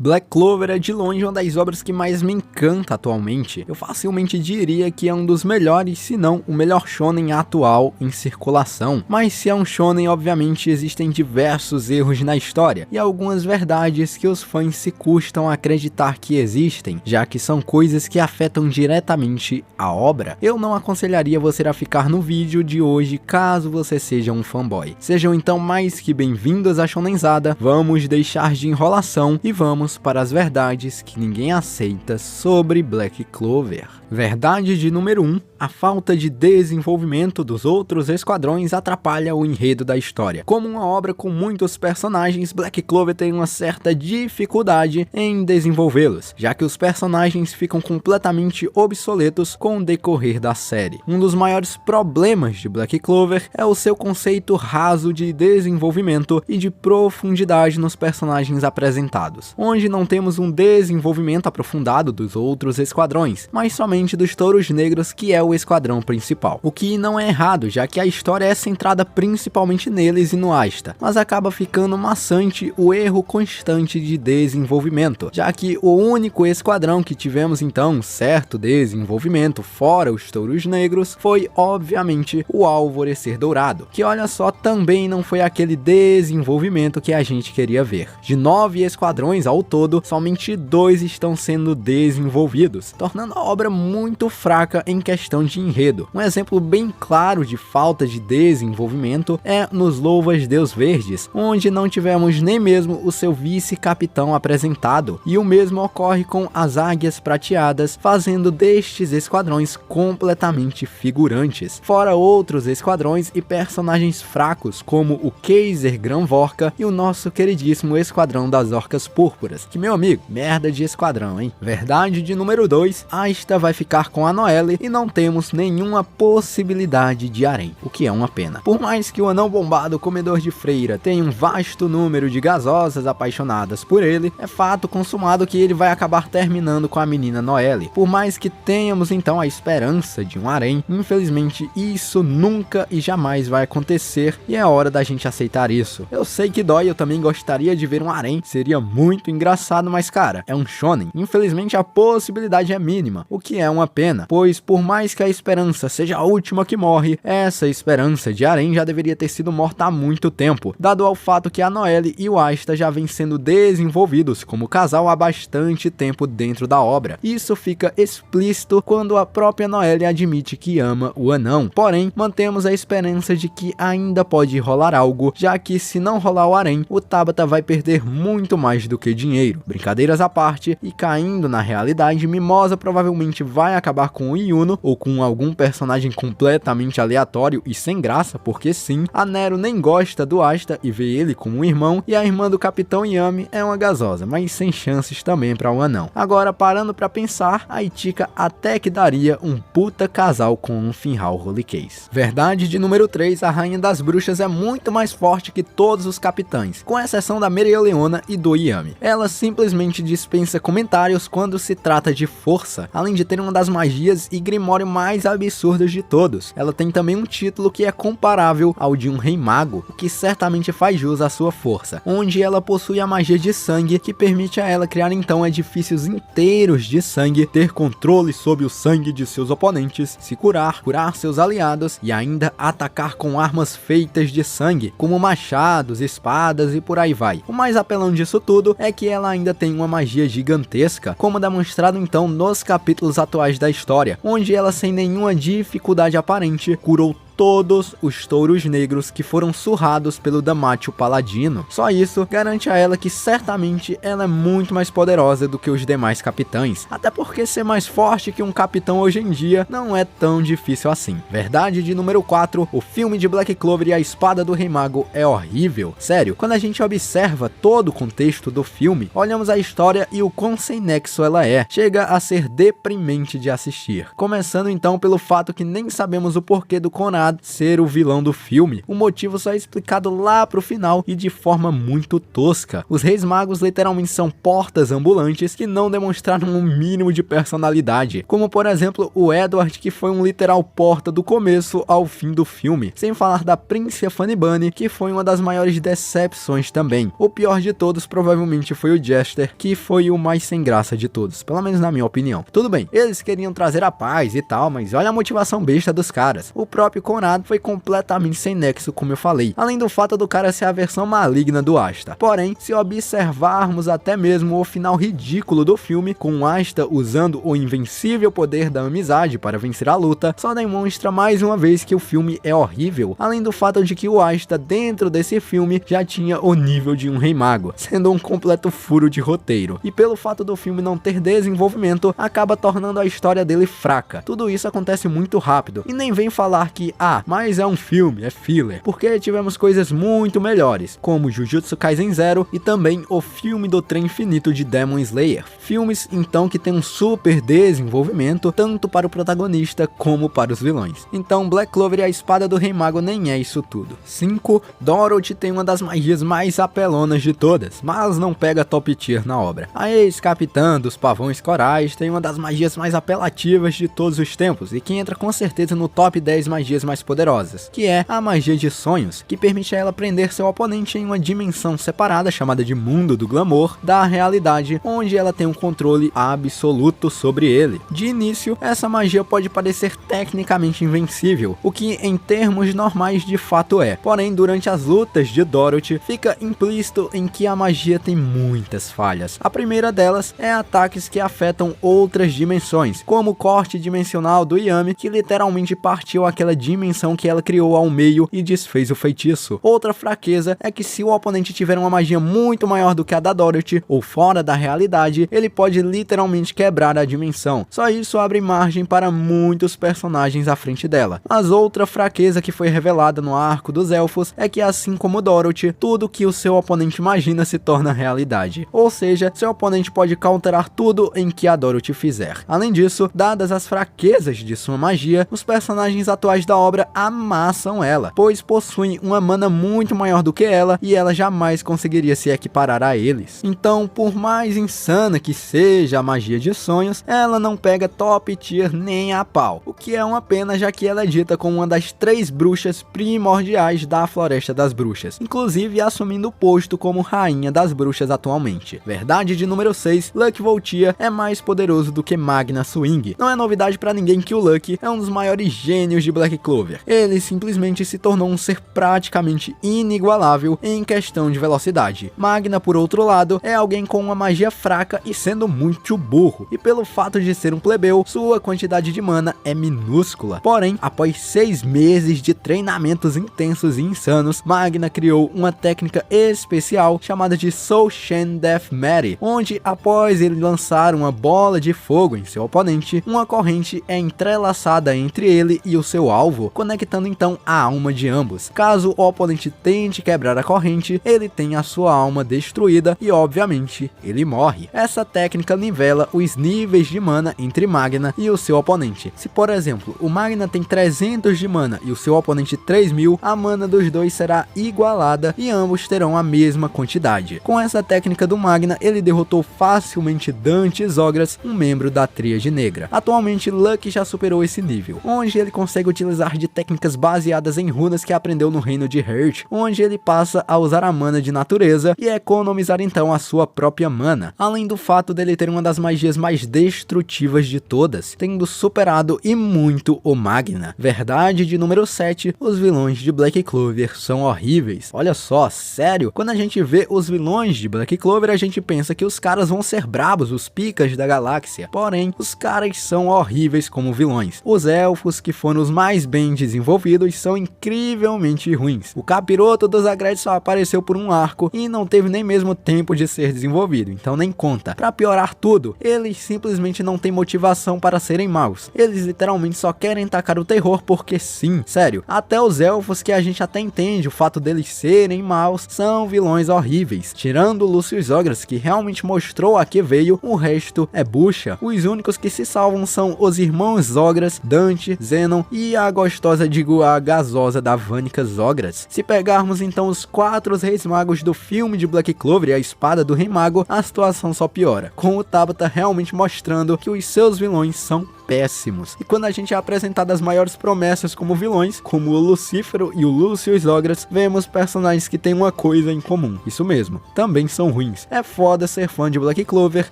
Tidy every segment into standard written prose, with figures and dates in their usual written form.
Black Clover é de longe uma das obras que mais me encanta atualmente. Eu facilmente diria que é um dos melhores, se não o melhor shonen atual em circulação. Mas se é um shonen, obviamente existem diversos erros na história e algumas verdades que os fãs se custam a acreditar que existem, já que são coisas que afetam diretamente a obra. Eu não aconselharia você a ficar no vídeo de hoje caso você seja um fanboy. Sejam então mais que bem-vindos à Shonenzada, vamos deixar de enrolação e vamos para as verdades que ninguém aceita sobre Black Clover. Verdade de número 1. A falta de desenvolvimento dos outros esquadrões atrapalha o enredo da história. Como uma obra com muitos personagens, Black Clover tem uma certa dificuldade em desenvolvê-los, já que os personagens ficam completamente obsoletos com o decorrer da série. Um dos maiores problemas de Black Clover é o seu conceito raso de desenvolvimento e de profundidade nos personagens apresentados, onde não temos um desenvolvimento aprofundado dos outros esquadrões, mas somente dos Touros Negros, que é o esquadrão principal. O que não é errado, já que a história é centrada principalmente neles e no Asta, mas acaba ficando maçante o erro constante de desenvolvimento, já que o único esquadrão que tivemos então certo desenvolvimento, fora os Touros Negros, foi obviamente o Alvorecer Dourado, que olha só, também não foi aquele desenvolvimento que a gente queria ver. De 9 esquadrões ao todo, somente 2 estão sendo desenvolvidos, tornando a obra muito fraca em questão de enredo. Um exemplo bem claro de falta de desenvolvimento é nos Louvas Deus Verdes, onde não tivemos nem mesmo o seu vice-capitão apresentado, e o mesmo ocorre com as Águias Prateadas, fazendo destes esquadrões completamente figurantes, fora outros esquadrões e personagens fracos como o Kaiser Granvorka e o nosso queridíssimo Esquadrão das Orcas Púrpuras, que, meu amigo, merda de esquadrão, hein? Verdade de número 2, Asta vai ficar com a Noelle e não temos nenhuma possibilidade de harém, o que é uma pena. Por mais que o anão bombado comedor de freira tenha um vasto número de gasosas apaixonadas por ele, é fato consumado que ele vai acabar terminando com a menina Noelle. Por mais que tenhamos então a esperança de um harém, infelizmente isso nunca e jamais vai acontecer e é hora da gente aceitar isso. Eu sei que dói, eu também gostaria de ver um harém, seria muito engraçado, mas cara, é um shonen. Infelizmente a possibilidade é mínima, o que é uma pena, pois por mais que a esperança seja a última que morre, essa esperança de harém já deveria ter sido morta há muito tempo, dado ao fato que a Noelle e o Asta já vêm sendo desenvolvidos como casal há bastante tempo dentro da obra. Isso fica explícito quando a própria Noelle admite que ama o anão, porém mantemos a esperança de que ainda pode rolar algo, já que se não rolar o harém, o Tabata vai perder muito mais do que dinheiro. Brincadeiras à parte, e caindo na realidade, Mimosa provavelmente vai acabar com o Yuno ou com algum personagem completamente aleatório e sem graça, porque sim, a Nero nem gosta do Asta e vê ele como um irmão, e a irmã do Capitão Yami é uma gasosa, mas sem chances também para o anão. Agora, parando pra pensar, a Itika até que daria um puta casal com um Finral Holy Case. Verdade de número 3, a Rainha das Bruxas é muito mais forte que todos os capitães, com exceção da Mereoleona e do Yami. Ela simplesmente dispensa comentários quando se trata de força, além de ter uma das magias e grimório mais absurdos de todos. Ela tem também um título que é comparável ao de um rei mago, o que certamente faz jus à sua força, onde ela possui a magia de sangue, que permite a ela criar então edifícios inteiros de sangue, ter controle sobre o sangue de seus oponentes, se curar, curar seus aliados e ainda atacar com armas feitas de sangue, como machados, espadas e por aí vai. O mais apelão disso tudo é que ela ainda tem uma magia gigantesca, como demonstrado então nos capítulos atuais da história, onde ela sem nenhuma dificuldade aparente curou todos os Touros Negros que foram surrados pelo Damatio Paladino. Só isso garante a ela que certamente ela é muito mais poderosa do que os demais capitães, até porque ser mais forte que um capitão hoje em dia não é tão difícil assim. Verdade de número 4, o filme de Black Clover e a Espada do Rei Mago é horrível. Sério, quando a gente observa todo o contexto do filme, olhamos a história e o quão sem nexo ela é, chega a ser deprimente de assistir. Começando então pelo fato que nem sabemos o porquê do Conrad Conrad ser o vilão do filme. O motivo só é explicado lá pro final e de forma muito tosca. Os Reis Magos literalmente são portas ambulantes que não demonstraram um mínimo de personalidade, como por exemplo o Edward, que foi um literal porta do começo ao fim do filme, sem falar da Príncipe Funny Bunny, que foi uma das maiores decepções também. O pior de todos provavelmente foi o Jester, que foi o mais sem graça de todos, pelo menos na minha opinião. Tudo bem, eles queriam trazer a paz e tal, mas olha a motivação besta dos caras. O próprio Conrad foi completamente sem nexo, como eu falei, além do fato do cara ser a versão maligna do Asta. Porém, se observarmos até mesmo o final ridículo do filme, com Asta usando o invencível poder da amizade para vencer a luta, só demonstra mais uma vez que o filme é horrível, além do fato de que o Asta dentro desse filme já tinha o nível de um Rei Mago, sendo um completo furo de roteiro, e pelo fato do filme não ter desenvolvimento, acaba tornando a história dele fraca. Tudo isso acontece muito rápido, e nem vem falar que, mas é um filme, é filler, porque tivemos coisas muito melhores, como Jujutsu Kaisen Zero e também o filme do Trem Infinito de Demon Slayer. Filmes, então, que tem um super desenvolvimento, tanto para o protagonista como para os vilões. Então, Black Clover e a Espada do Rei Mago nem é isso tudo. 5. Dorothy tem uma das magias mais apelonas de todas, mas não pega top tier na obra. A ex-capitã dos Pavões Corais tem uma das magias mais apelativas de todos os tempos, e que entra com certeza no top 10 magias mais poderosas, que é a magia de sonhos, que permite a ela prender seu oponente em uma dimensão separada, chamada de Mundo do Glamour, da realidade, onde ela tem um controle absoluto sobre ele. De início, essa magia pode parecer tecnicamente invencível, o que em termos normais de fato é. Porém, durante as lutas de Dorothy, fica implícito em que a magia tem muitas falhas. A primeira delas é ataques que afetam outras dimensões, como o corte dimensional do Yami, que literalmente partiu aquela dimensão que ela criou ao meio e desfez o feitiço. Outra fraqueza é que se o oponente tiver uma magia muito maior do que a da Dorothy, ou fora da realidade, ele pode literalmente quebrar a dimensão. Só isso abre margem para muitos personagens à frente dela. Mas outra fraqueza que foi revelada no arco dos elfos é que, assim como Dorothy, tudo que o seu oponente imagina se torna realidade. Ou seja, seu oponente pode counterar tudo em que a Dorothy fizer. Além disso, dadas as fraquezas de sua magia, os personagens atuais da obra amassam ela, pois possuem uma mana muito maior do que ela, e ela jamais conseguiria se equiparar a eles. Então, por mais insana que seja a magia de sonhos, ela não pega top tier nem a pau, o que é uma pena, já que ela é dita como uma das 3 bruxas primordiais da Floresta das Bruxas, inclusive assumindo o posto como rainha das bruxas atualmente. Verdade de número 6, Lucky Voltia é mais poderoso do que Magna Swing. Não é novidade pra ninguém que o Lucky é um dos maiores gênios de Black Clover. Ele simplesmente se tornou um ser praticamente inigualável em questão de velocidade. Magna, por outro lado, é alguém com uma magia fraca e sendo muito burro, e pelo fato de ser um plebeu, sua quantidade de mana é minúscula. Porém, após 6 meses de treinamentos intensos e insanos, Magna criou uma técnica especial chamada de Soul Chain Death Mary, onde após ele lançar uma bola de fogo em seu oponente, uma corrente é entrelaçada entre ele e o seu alvo, conectando então a alma de ambos. Caso o oponente tente quebrar a corrente, ele tem a sua alma destruída e obviamente ele morre. Essa técnica nivela os níveis de mana entre Magna e o seu oponente. Se por exemplo, o Magna tem 300 de mana e o seu oponente 3000, a mana dos dois será igualada e ambos terão a mesma quantidade. Com essa técnica do Magna, ele derrotou facilmente Dante Zogras, um membro da Tríade Negra. Atualmente, Lucky já superou esse nível, onde ele consegue utilizar de técnicas baseadas em runas que aprendeu no reino de Hurt, onde ele passa a usar a mana de natureza e economizar então a sua própria mana, além do fato dele ter uma das magias mais destrutivas de todas, tendo superado e muito o Magna. Verdade de número 7, os vilões de Black Clover são horríveis. Olha só, sério, quando a gente vê os vilões de Black Clover, a gente pensa que os caras vão ser brabos, os picas da galáxia, porém, os caras são horríveis como vilões. Os elfos, que foram os mais bem desenvolvidos, são incrivelmente ruins. O capiroto dos Zagreus só apareceu por um arco e não teve nem mesmo tempo de ser desenvolvido, então nem conta. Pra piorar tudo, eles simplesmente não têm motivação para serem maus. Eles literalmente só querem tacar o terror porque sim, sério. Até os elfos, que a gente até entende o fato deles serem maus, são vilões horríveis. Tirando o Lucius Ogras, que realmente mostrou a que veio, o resto é bucha. Os únicos que se salvam são os irmãos Ogras, Dante, Zenon e a gostosa, digo a gasosa da Vanica Zogras. Se pegarmos então os 4 reis magos do filme de Black Clover e a espada do rei mago, a situação só piora, com o Tabata realmente mostrando que os seus vilões são péssimos. E quando a gente é apresentado as maiores promessas como vilões, como o Lucífero e o Lucius Zogras, vemos personagens que têm uma coisa em comum. Isso mesmo, também são ruins. É foda ser fã de Black Clover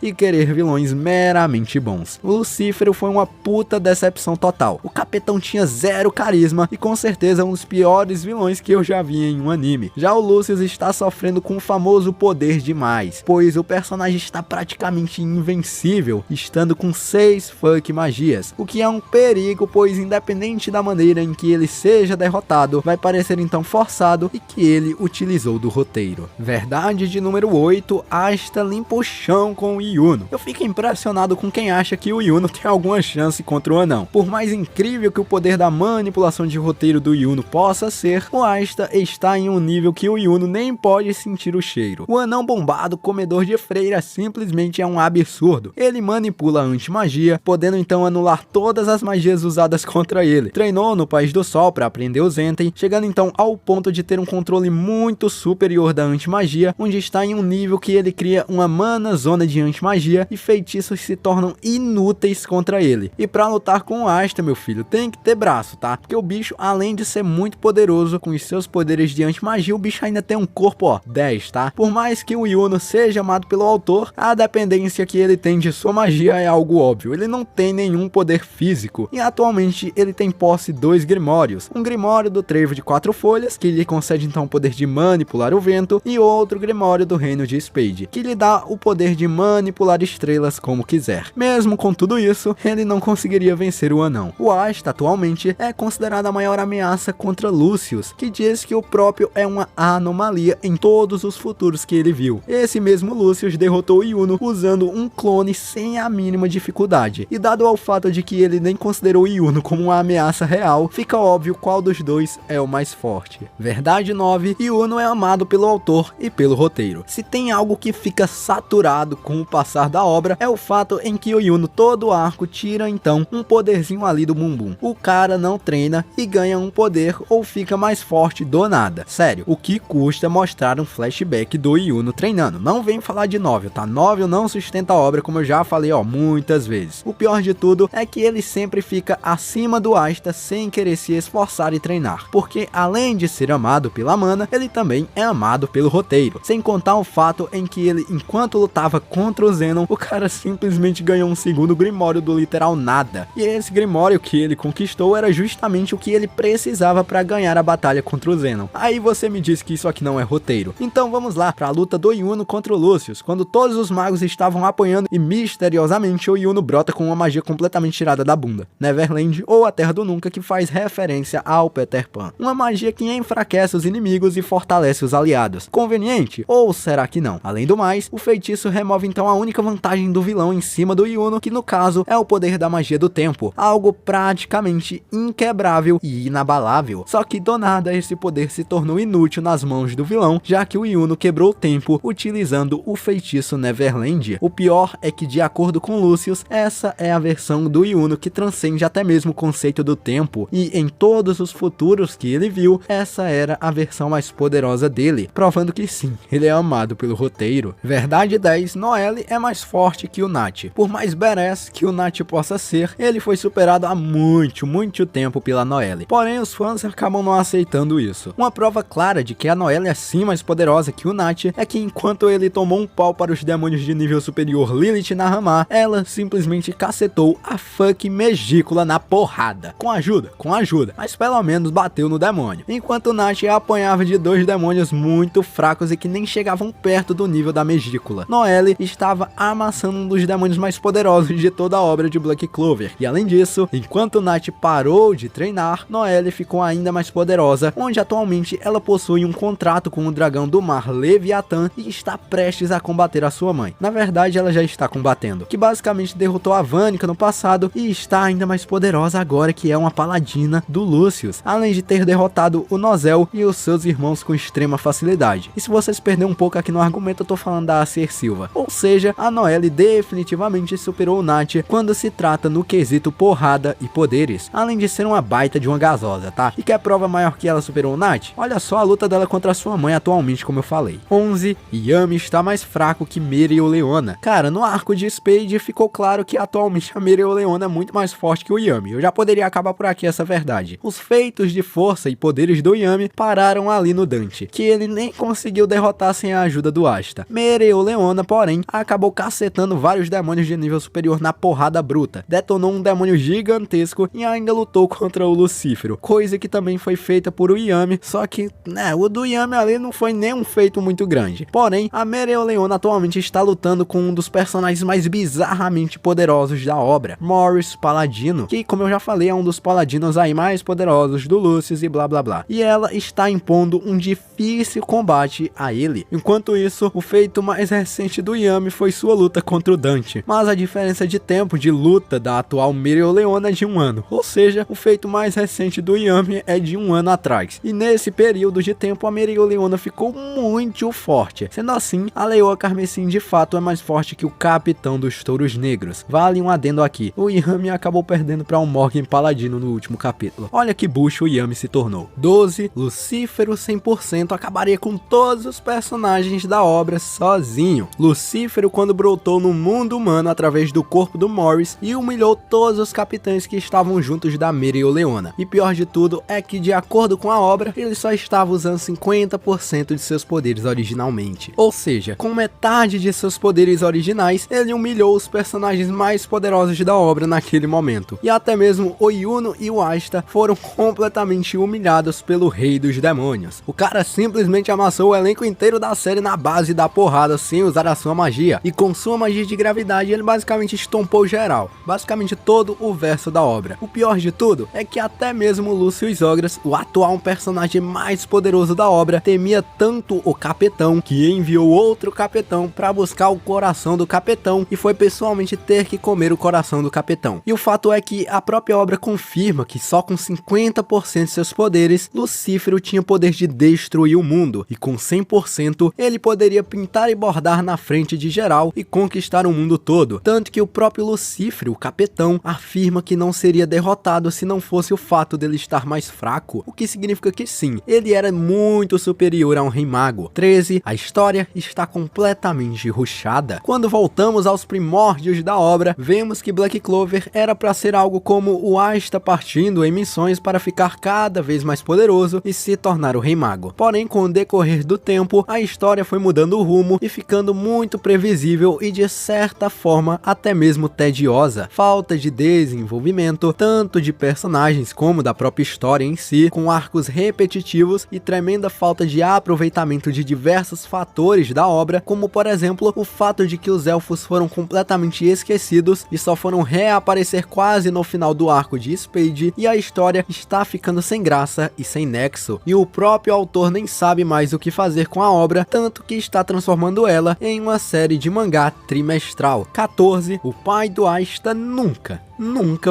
e querer vilões meramente bons. O Lucífero foi uma puta decepção total. O capetão tinha zero carisma e com certeza um dos piores vilões que eu já vi em um anime. Já o Lucius está sofrendo com o famoso poder demais, pois o personagem está praticamente invencível, estando com 6 fuck magias, o que é um perigo, pois independente da maneira em que ele seja derrotado, vai parecer então forçado e que ele utilizou do roteiro. Verdade de número 8, Asta limpa o chão com o Yuno. Eu fico impressionado com quem acha que o Yuno tem alguma chance contra o anão. Por mais incrível que o poder da manipulação de roteiro do Yuno possa ser, o Asta está em um nível que o Yuno nem pode sentir o cheiro. O anão bombado, comedor de freira, simplesmente é um absurdo. Ele manipula a anti-magia, podendo então anular todas as magias usadas contra ele. Treinou no País do Sol para aprender o Zenten, chegando então ao ponto de ter um controle muito superior da anti-magia, onde está em um nível que ele cria uma mana zona de anti-magia e feitiços se tornam inúteis contra ele. E para lutar com o Asta, meu filho, tem que ter braço, tá? Porque o bicho, além de ser muito poderoso com os seus poderes de anti-magia, o bicho ainda tem um corpo, ó, 10, tá? Por mais que o Yuno seja amado pelo autor, a dependência que ele tem de sua magia é algo óbvio. Ele não tem nenhum poder físico e atualmente ele tem posse 2 grimórios. Um grimório do Trevo de 4 folhas, que lhe concede então o poder de manipular o vento, e outro grimório do Reino de Spade, que lhe dá o poder de manipular estrelas como quiser. Mesmo com tudo isso, ele não conseguiria vencer o anão. O Asta atualmente é considerado a maior ameaça contra Lucius, que diz que o próprio é uma anomalia em todos os futuros que ele viu. Esse mesmo Lucius derrotou Yuno usando um clone sem a mínima dificuldade, e dado ao fato de que ele nem considerou Yuno como uma ameaça real, fica óbvio qual dos dois é o mais forte. Verdade 9, Yuno é amado pelo autor e pelo roteiro. Se tem algo que fica saturado com o passar da obra, é o fato em que o Yuno todo arco tira então um poderzinho ali do bumbum. O cara não treina e ganha um poder ou fica mais forte do nada. Sério, o que custa mostrar um flashback do Yuno treinando? Não vem falar de Novel, tá? Novel não sustenta a obra, como eu já falei, ó, muitas vezes. O pior de tudo é que ele sempre fica acima do Asta sem querer se esforçar e treinar, porque além de ser amado pela mana, ele também é amado pelo roteiro, sem contar o fato em que ele, enquanto lutava contra o Zenon, o cara simplesmente ganhou um segundo grimório do literal nada, e esse grimório que ele conquistou era justamente o que ele precisava para ganhar a batalha contra o Zenon. Aí você me diz que isso aqui não é roteiro. Então vamos lá para a luta do Yuno contra o Lucius, quando todos os magos estavam apanhando e misteriosamente o Yuno brota com uma magia completamente tirada da bunda, Neverland ou a Terra do Nunca, que faz referência ao Peter Pan. Uma magia que enfraquece os inimigos e fortalece os aliados. Conveniente? Ou será que não? Além do mais, o feitiço remove então a única vantagem do vilão em cima do Yuno, que no caso é o poder da magia do tempo, algo praticamente inquebrável e inabalável. Só que do nada esse poder se tornou inútil nas mãos do vilão, já que o Yuno quebrou o tempo utilizando o feitiço Neverland. O pior é que, de acordo com Lucius, essa é a versão do Yuno que transcende até mesmo o conceito do tempo, e em todos os futuros que ele viu, essa era a versão mais poderosa dele, provando que sim, ele é amado pelo roteiro. Verdade 10, Noelle é mais forte que o Nath. Por mais badass que o Nath possa ser, ele foi superado há muito tempo pela Noelle. Porém, os fãs acabam não aceitando isso. Uma prova clara de que a Noelle é sim mais poderosa que o Nath é que enquanto ele tomou um pau para os demônios de nível superior Lilith na Ramá, ela simplesmente cacetou a fuck Megícula na porrada. Com ajuda, mas pelo menos bateu no demônio. Enquanto Nath apanhava de 2 demônios muito fracos e que nem chegavam perto do nível da Megícula, Noelle estava amassando um dos demônios mais poderosos de toda a obra de Black Clover. E além disso, enquanto Nath parou de treinar, Noelle ficou ainda mais poderosa, onde atualmente ela possui um contrato com o dragão do mar Leviatã e está prestes a combater a sua mãe. Na verdade, ela já está combatendo, que basicamente derrotou a Vanica no passado passado e está ainda mais poderosa agora que é uma paladina do Lucius, além de ter derrotado o Nozel e os seus irmãos com extrema facilidade. E se vocês perderem um pouco aqui no argumento, eu tô falando da Acer Silva. Ou seja, a Noelle definitivamente superou o Nat quando se trata no quesito porrada e poderes, além de ser uma baita de uma gasosa, tá? E quer prova maior que ela superou o Nat? Olha só a luta dela contra sua mãe atualmente, como eu falei. 11. Yami está mais fraco que Mereoleona. Cara, no arco de Spade ficou claro que atualmente a Mereoleona é muito mais forte que o Yami. Eu já poderia acabar por aqui essa verdade. Os feitos de força e poderes do Yami pararam ali no Dante, que ele nem conseguiu derrotar sem a ajuda do Asta. Mereoleona, porém, acabou cacetando vários demônios de nível superior na porrada bruta, detonou um demônio gigantesco e ainda lutou contra o Lucífero, coisa que também foi feita por o Yami, só que, né, o do Yami ali não foi nem um feito muito grande. Porém, a Mereoleona atualmente está lutando com um dos personagens mais bizarramente poderosos da obra, Morris Paladino, que, como eu já falei, é um dos paladinos aí mais poderosos do Lucius e blá blá blá. E ela está impondo um difícil combate a ele. Enquanto isso, o feito mais recente do Yami foi sua luta contra o Dante, mas a diferença de tempo de luta da atual Mereoleona é de 1 ano, ou seja, o feito mais recente do Yami é de 1 ano atrás. E nesse período de tempo a Mereoleona ficou muito forte. Sendo assim, a Leoa Carmesim de fato é mais forte que o Capitão dos Touros Negros. Vale um adendo aqui, o Yami acabou perdendo para um Morgan Paladino no último capítulo. Olha que bucho o Yami se tornou. 12. Lucífero 100% acabaria com todos os personagens da obra sozinho. Lucífero, quando brotou no mundo humano através do corpo do Morris e humilhou todos os capitães que estavam juntos da Mereoleona. E pior de tudo é que, de acordo com a obra, ele só estava usando 50% de seus poderes originalmente. Ou seja, com metade de seus poderes originais, ele humilhou os personagens mais poderosos da obra naquele momento. E até mesmo o Yuno e o Asta foram completamente humilhados pelo Rei dos Demônios. O cara simplesmente amassou o elenco inteiro da série na base da porrada sem usar a sua magia. E com sua magia de gravidade ele basicamente estompou geral. Basicamente todo o verso da obra. O pior de tudo é que até mesmo Lucius Ogras, o atual personagem mais poderoso da obra, temia tanto o Capitão que enviou outro Capitão para buscar o coração do Capitão e foi pessoalmente ter que comer o coração do Capitão. E o fato é que a própria obra confirma que só com 50% de seus poderes, Lucífero tinha o poder de destruir o mundo, e com 100% ele poderia pintar e bordar na frente de geral e conquistar o mundo todo. Tanto que o próprio Lucífero, o Capitão, afirma que não seria derrotado se não fosse o fato dele estar mais fraco, o que significa que sim, ele era muito superior a um Rei Mago. 13. A história está completamente rushada. Quando voltamos aos primórdios da obra, vemos que Black Clover era para ser algo como o Asta partindo em missões para ficar cada vez mais poderoso e se tornar o Rei Mago. Porém, com o decorrer do tempo, a história foi mudando o rumo e ficando muito previsível e de certa forma até mesmo tediosa. Falta de desenvolvimento, tanto de personagens como da própria história em si, com arcos repetitivos e tremenda falta de aproveitamento de diversos fatores da obra, como por exemplo o fato de que os elfos foram completamente esquecidos e só foram reaparecer quase no final do arco de Spade, e a história está ficando sem graça e sem nexo, e o próprio autor nem sabe mais o que fazer com a obra, tanto que está transformando ela em uma série de mangá trimestral. 14. O pai do Asta nunca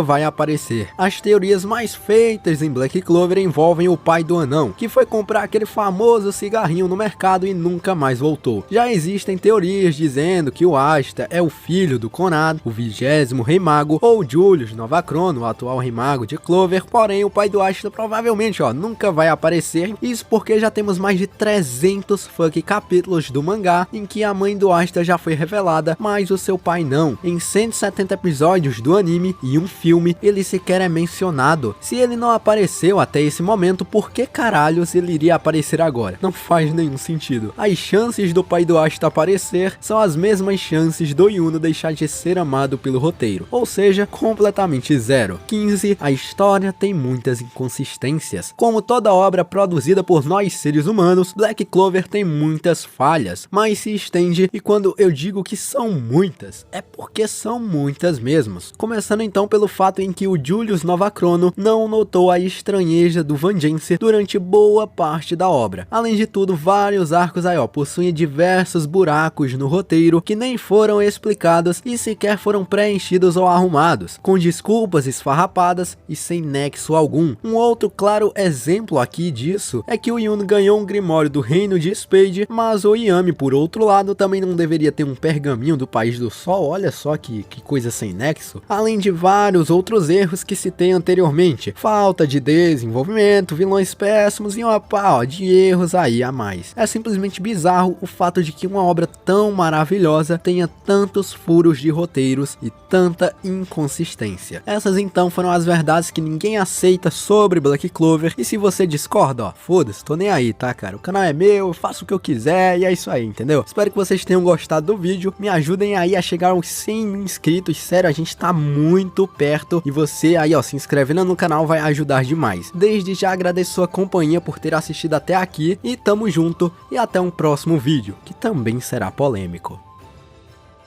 vai aparecer. As teorias mais feitas em Black Clover envolvem o pai do anão, que foi comprar aquele famoso cigarrinho no mercado e nunca mais voltou. Já existem teorias dizendo que o Asta é o filho do Conrad, o 20º Rei Mago, ou Julius Novachrono, o atual Rei Mago de Clover, porém o pai do Asta provavelmente nunca vai aparecer, isso porque já temos mais de 300 capítulos do mangá em que a mãe do Asta já foi revelada, mas o seu pai não. Em 170 episódios do anime e um filme, ele sequer é mencionado. Se ele não apareceu até esse momento, por que caralhos ele iria aparecer agora? Não faz nenhum sentido. As chances do pai do Asta aparecer são as mesmas chances do Yuno deixar de ser amado pelo roteiro, ou seja, completamente zero. 15. A história tem muitas inconsistências. Como toda obra produzida por nós seres humanos, Black Clover tem muitas falhas, mas se estende, e quando eu digo que são muitas, é porque são muitas mesmo. Começando então pelo fato em que o Julius Novachrono não notou a estranheza do Vangeance durante boa parte da obra. Além de tudo, vários arcos aí possuem diversos buracos no roteiro que nem foram explicados e sequer foram preenchidos ou arrumados, com desculpas esfarrapadas e sem nexo algum. Um outro claro exemplo aqui disso é que o Yun ganhou um grimório do reino de Spade, mas o Yami, por outro lado, também não deveria ter um pergaminho do País do Sol. Olha só que coisa sem nexo. Além de vários outros erros que citei anteriormente, falta de desenvolvimento, vilões péssimos e uma pá de erros aí a mais. É simplesmente bizarro o fato de que uma obra tão maravilhosa tenha tantos furos de roteiros e tanta inconsistência. Essas então foram as verdades que ninguém aceita sobre Black Clover, e se você discorda, foda-se, tô nem aí, tá, cara? O canal é meu, eu faço o que eu quiser e é isso aí, entendeu? Espero que vocês tenham gostado do vídeo, me ajudem aí a chegar aos 100 mil inscritos, sério, a gente tá muito perto, e você aí, se inscrevendo no canal vai ajudar demais. Desde já agradeço sua companhia por ter assistido até aqui, e tamo junto, e até um próximo vídeo, que também será polêmico.